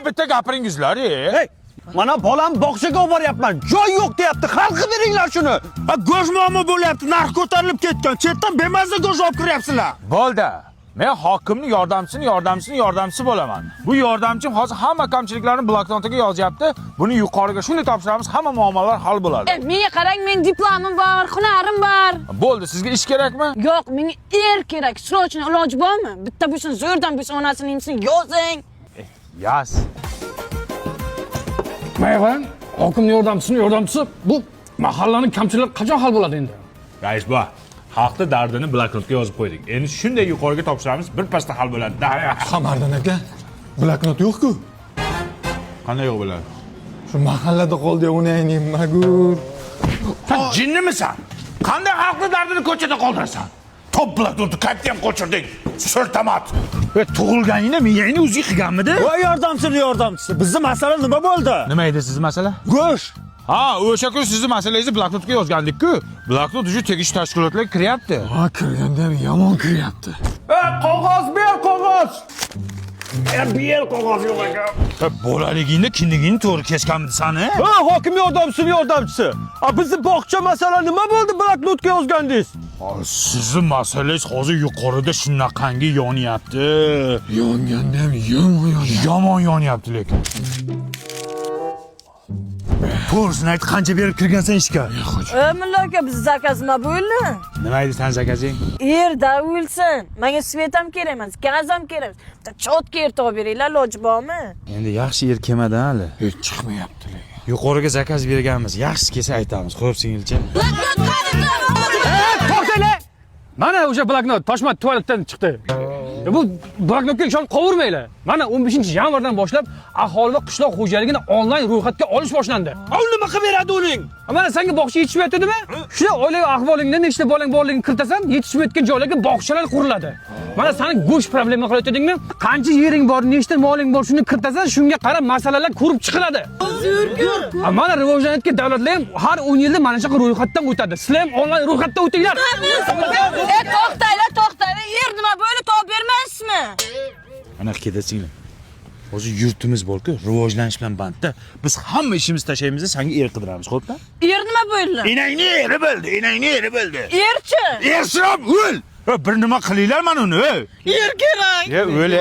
bitta gapiringizlar. Hey, mana bolam bog'chaga olib boryapman. Joy yo'q deyapti. Xalqqa beringlar shuni. Go'sht muammo bo'lyapti. Narx ko'tarilib ketgan. Chetdan bemazza go'sht olib kiryapsizlar. Bo'ldi. Men hokimning yordamchisi bo'laman. Bu yordamchim hozir hamma kamchiliklarni bloknotiga yozyapti. Buni yuqoriga shunday topshiramiz, hamma muammolar hal bo'ladi. Menga qarang, men diplomim bor, hunarim bor. Bo'ldi, sizga ish kerakmi? Yo'q, menga kerak. Srochni iloji bormi? Bitta bo'lsin, zo'rdan bo'lsin, onasini imsin yozing. Yaz. Mayvan, hokimning yordamchisi bu mahallaning kamchiliklari qachon hal bo'ladi endi? Rais bu xalqning dardini bloknotga yozib qo'ydik. Endi shunday yuqoriga topshiramiz, bir pasda hal bo'ladi. Qamardan aka, bloknot yo'q-ku. Qanday yo'q bo'ladi? Shu mahallada qoldi, uni ayning magur. Sen jinnimisan? Qanday xalqning dardini ko'chada qoldirasan? Top bloknotni qayerda ham qo'chirding? Sirtamat. Tug'ilganingda miyangni o'zing qilganmidi? Voy yordamchisi. Bizning masala nima bo'ldi? Nima edi siz masala? Go'sht. Ha, o'sha kun sizni masalangizni bloknotga yozgandik-ku. Bloknot uchun tegishli tashkilotlarga kiryapti. Ha, kirganda ham yomon kiryapti. Qog'oz ber, qog'oz. Ber qog'oz yo'q ekan. Bolaligingda kindigingni to'g'ri kesganmidi sani? Ha, hokim yordamchisi. Bizning bog'cha masala nima bo'ldi? Bloknotga yozgandingiz. Sizning masalangiz hozir yuqorida shunaqangi yonyapti. Yonganda ham yomon Yomon lekin. To'g'risini ayt, qancha berib kirgansan ishga? Mulla aka, biz zakaz nima bo'ldi? Nima edi san zakazing? Yerda o'lsin. Menga svet ham kerak emas, gaz ham kerak. Bitta chotka yer topib beringlar, iloji bormi? Endi yaxshi yer kelmadi hali. Hech chiqmayapti lekin. Yuqoriga zakaz berganmiz. Yaxshi kelsa aytamiz. Xo'p, singilcha. To'xtanglar. Mana o'sha bloknot Toshmat tualetdan chiqdi. Bu bloknotga ishonib qovurmanglar. Mana 15-yanvardan boshlab aholi va qishloq xo'jaligini onlayn ro'yxatga olish boshlandi. Nima qilib beradi uning? Mana senga bog'cha yetishmayaptimi? Shuna oilaviy ahvolingda nechta bolang borligini kiritasan, yetishmayotgan joylarga bog'chalar quriladi. Mana sening go'sht problema qilayotganingmi? Qancha yering bor, nechta moling bor, shuni kiritasan, shunga qarab masalalar ko'rib chiqiladi. Mana rivojlanayotgan davlatlar ham har 10 yilda mana shu ro'yxatdan o'tadi. Sizlar ham onlayn ro'yxatdan o'tinglar. To'xtanglar. Yer nima bo'ldi, topib bermaysizmi? Ana ketasinglar. Hozir yurtimiz bor-ku, rivojlanish bilan bandda. Biz hamma ishimizni tashlaymiz, senga er qidiramiz, xo'pmi? Yer nima bo'ldi? Enangni eri bo'ldi. Yerchi. Ershab o'l. Bir nima qilinglar mana uni. Yer kerak. O'l.